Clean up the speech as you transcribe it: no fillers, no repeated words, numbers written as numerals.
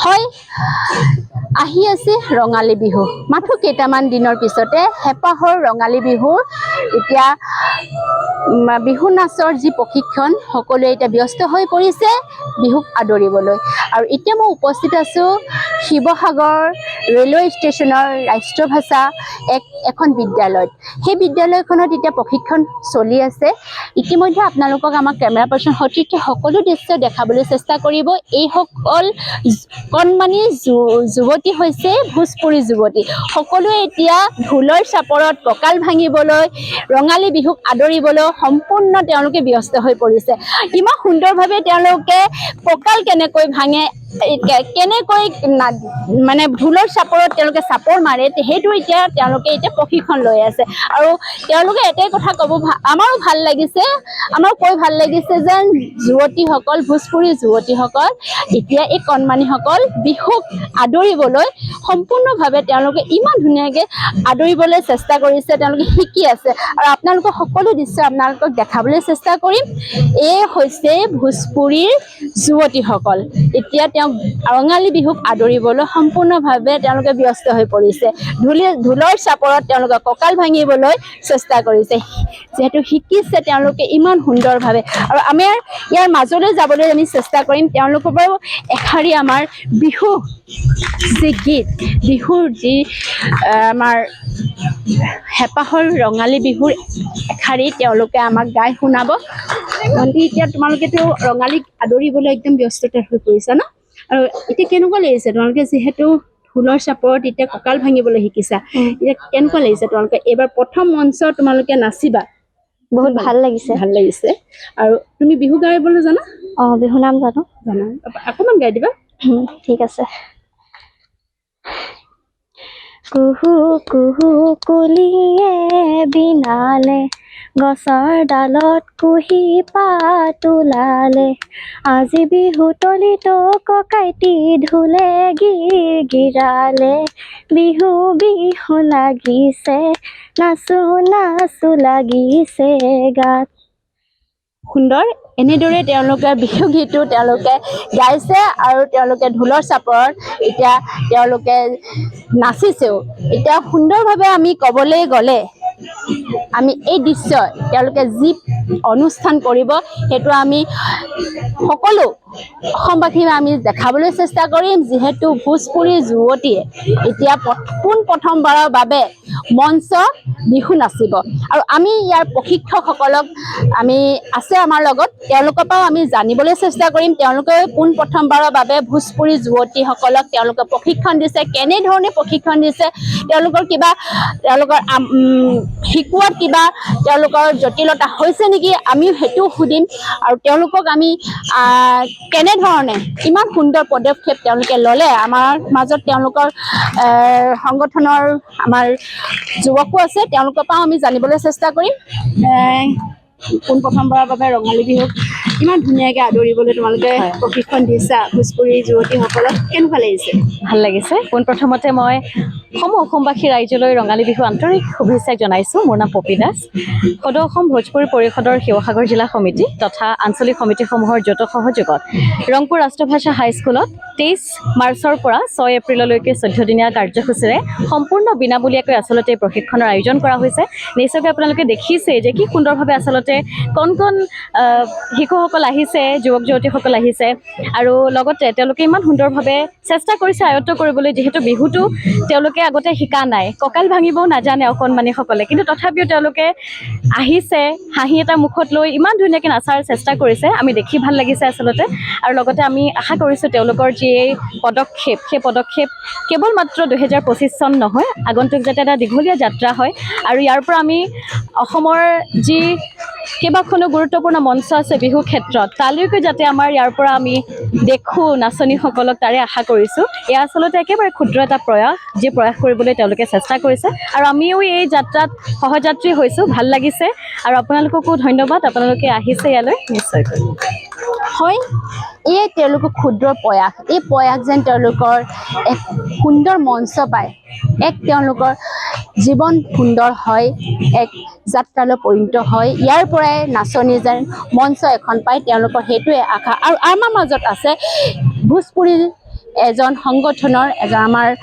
হয় আহি আছে ৰঙালী বিহু মাথো কেইটামান দিনৰ পিছতে হেপাহৰ ৰঙালী বিহুৰ এতিয়া বিহু নাচৰ যি প্ৰশিক্ষণ সকলোৱে এতিয়া ব্যস্ত হৈ পৰিছে বিহুক আদৰিবলৈ আৰু এতিয়া মই উপস্থিত আছো শিৱসাগৰ ৰেলৱে ষ্টেচনৰ ৰাষ্ট্ৰভাষা এখন বিদ্যালয়ত সেই বিদ্যালয়খনত এতিয়া প্ৰশিক্ষণ চলি আছে ইতিমধ্যে আপোনালোকক আমাৰ কেমেৰা পাৰ্চন সতীৰ্থে সকলো দৃশ্য দেখাবলৈ চেষ্টা কৰিব এইসকল কণমানি যুৱতী হৈছে ভোজপুৰী যুৱতী সকলোৱে এতিয়া ঢোলৰ চাপৰত কঁকাল ভাঙিবলৈ ৰঙালী বিহুক আদৰিবলৈ সম্পূৰ্ণ তেওঁলোকে ব্যস্ত হৈ পৰিছে ইমান সুন্দৰভাৱে তেওঁলোকে কঁকাল কেনেকৈ ভাঙে কেনেকৈ মানে ঢোলৰ চাপৰত তেওঁলোকে চাপৰ মাৰে সেইটো এতিয়া তেওঁলোকে এতিয়া প্ৰশিক্ষণ লৈ আছে আৰু তেওঁলোকে এটাই কথা ক'ব আমাৰো ভাল লাগিছে আমাৰ কৈ ভাল লাগিছে যে যুৱতীসকল ভোজপুৰী যুৱতীসকল এতিয়া এই কণমানিসকল বিহুক আদৰিবলৈ সম্পূৰ্ণভাৱে তেওঁলোকে ইমান ধুনীয়াকৈ আদৰিবলৈ চেষ্টা কৰিছে তেওঁলোকে শিকি আছে আৰু আপোনালোকৰ সকলো দৃশ্য আপোনালোকক দেখাবলৈ চেষ্টা কৰিম এই হৈছে ভোজপুৰীৰ যুৱতীসকল এতিয়া তেওঁ ৰঙালী বিহুক আদৰিবলৈ সম্পূৰ্ণভাৱে তেওঁলোকে ব্যস্ত হৈ পৰিছে ঢোলৰ চাপৰত তেওঁলোকে কঁকাল ভাঙিবলৈ চেষ্টা কৰিছে যিহেতু শিকিছে তেওঁলোকে ইমান সুন্দৰভাৱে আৰু আমাৰ ইয়াৰ মাজলৈ যাবলৈ আমি চেষ্টা কৰিম তেওঁলোকৰ বাৰু এশাৰী আমাৰ বিহু যি গীত বিহুৰ যি আমাৰ হেপাহৰ ৰঙালী বিহুৰ এশাৰী তেওঁলোকে আমাক গাই শুনাব ভণ্টি এতিয়া তোমালোকেতো ৰঙালীক আদৰিবলৈ একদম ব্যস্ততা হৈ পৰিছা ন আৰু এতিয়া কেনেকুৱা লাগিছে তোমালোকে যিহেতু ঢোলৰ চাপৰত এতিয়া কঁকাল ভাঙিবলৈ শিকিছা এতিয়া কেনেকুৱা লাগিছে তোমালোকে এইবাৰ প্ৰথম মঞ্চ তোমালোকে নাচিবা বহুত ভাল লাগিছে আৰু তুমি বিহু গাবলৈ জানা বিহু নাম জানো অকণমান গাই দিবা ঠিক আছে কুহু কুহু কুলিয়ে বিনালে গছৰ ডালত কুহি পাত ওলালে আজি বিহু তলিতো ককাইটি ঢোলে গিৰালে বিহু বিহু লাগিছে নাচো নাচো লাগিছে গাত সুন্দৰ এনেদৰে তেওঁলোকে বিহু গীতটো তেওঁলোকে গাইছে আৰু তেওঁলোকে ঢোলৰ চাপৰত এতিয়া তেওঁলোকে নাচিছেও এতিয়া সুন্দৰভাৱে আমি ক'বলৈ গ'লে আমি এই দৃশ্য তেওঁলোকে যি অনুষ্ঠান কৰিব সেইটো আমি সকলো অসমবাসীয়ে আমি দেখাবলৈ চেষ্টা কৰিম যিহেতু ভোজপুৰী যুৱতীয়ে এতিয়া প্ৰথমবাৰৰ বাবে মঞ্চ বিহু নাচিব আৰু আমি ইয়াৰ প্ৰশিক্ষকসকলক আমি আছে আমাৰ লগত তেওঁলোকৰ পৰাও আমি জানিবলৈ চেষ্টা কৰিম তেওঁলোকে প্ৰথমবাৰৰ বাবে ভোজপুৰী যুৱতীসকলক তেওঁলোকে প্ৰশিক্ষণ দিছে কেনেধৰণে প্ৰশিক্ষণ দিছে তেওঁলোকৰ শিকোৱাত কিবা তেওঁলোকৰ জটিলতা হৈছে নেকি আমি সেইটো সুধিম আৰু তেওঁলোকক আমি কেনেধৰণে ইমান সুন্দৰ পদক্ষেপ তেওঁলোকে ল'লে আমাৰ মাজত তেওঁলোকৰ সংগঠনৰ আমাৰ যুৱকো আছে তেওঁলোকৰ পৰাও আমি জানিবলৈ চেষ্টা কৰিম প্ৰথমবাৰৰ বাবে ৰঙালী বিহুক ইমান ধুনীয়াকৈ আদৰিবলৈ তোমালোকে প্ৰশিক্ষণ দিছা ভোজপুৰী যুৱতীসকলক কেনেকুৱা লাগিছে ভাল লাগিছে পোনপ্ৰথমতে মই অসমবাসী ৰাইজলৈ ৰঙালী বিহু আন্তৰিক শুভেচ্ছা জনাইছোঁ মোৰ নাম পপী দাস সদৌ অসম ভোজপুৰী পৰিষদৰ শিৱসাগৰ জিলা সমিতি তথা আঞ্চলিক সমিতিসমূহৰ যৌথ সহযোগত ৰংপুৰ ৰাষ্ট্ৰভাষা হাইস্কুলত 23 মাৰ্চৰ পৰা 6 এপ্ৰিললৈকে 14 দিনীয়া কাৰ্যসূচীৰে সম্পূৰ্ণ বিনামূলীয়াকৈ আচলতে প্ৰশিক্ষণৰ আয়োজন কৰা হৈছে নিশ্চয়কৈ আপোনালোকে দেখিছে যে কি সুন্দৰভাৱে আচলতে কণ শিশুসকল আহিছে যুৱক যুৱতীসকল আহিছে আৰু লগতে তেওঁলোকে ইমান সুন্দৰভাৱে চেষ্টা কৰিছে আয়ত্ব কৰিবলৈ যিহেতু বিহুটো তেওঁলোকে আগতে শিকা নাই কঁকাল ভাঙিবও নাজানে অকণমানিসকলে কিন্তু তথাপিও তেওঁলোকে আহিছে হাঁহি এটা মুখত লৈ ইমান ধুনীয়াকৈ নাচাৰ চেষ্টা কৰিছে আমি দেখি ভাল লাগিছে আচলতে আৰু লগতে আমি আশা কৰিছোঁ তেওঁলোকৰ যি এই পদক্ষেপ সেই পদক্ষেপ কেৱল মাত্ৰ 2025 চন নহয় আগন্তুক যাতে এটা দীঘলীয়া যাত্ৰা হয় আৰু ইয়াৰ পৰা আমি অসমৰ যি কেইবাখনো গুৰুত্বপূৰ্ণ মঞ্চ আছে বিহু ক্ষেত্ৰত তালৈকে যাতে আমাৰ ইয়াৰ পৰা আমি দেখোঁ নাচনীসকলক তাৰে আশা কৰিছোঁ এয়া আচলতে একেবাৰে ক্ষুদ্ৰ এটা প্ৰয়াস যি প্ৰয়াস কৰিবলৈ তেওঁলোকে চেষ্টা কৰিছে আৰু আমিও এই যাত্ৰাত সহযাত্ৰী হৈছোঁ ভাল লাগিছে আৰু আপোনালোককো ধন্যবাদ আপোনালোকে আহিছে ইয়ালৈ নিশ্চয়কৈ হয় এই তেওঁলোকৰ ক্ষুদ্ৰ প্ৰয়াস এই প্ৰয়াস যেন তেওঁলোকৰ এক সুন্দৰ মঞ্চ পায় এক তেওঁলোকৰ জীৱন সুন্দৰ হয় এক যাত্ৰালৈ পৰিণত হয় ইয়াৰ পৰাই নাচনী যেন মঞ্চ এখন পায় তেওঁলোকৰ সেইটোৱে আশা আৰু আমাৰ মাজত আছে ভোজপুৰীৰ এজন সংগঠনৰ আমাৰ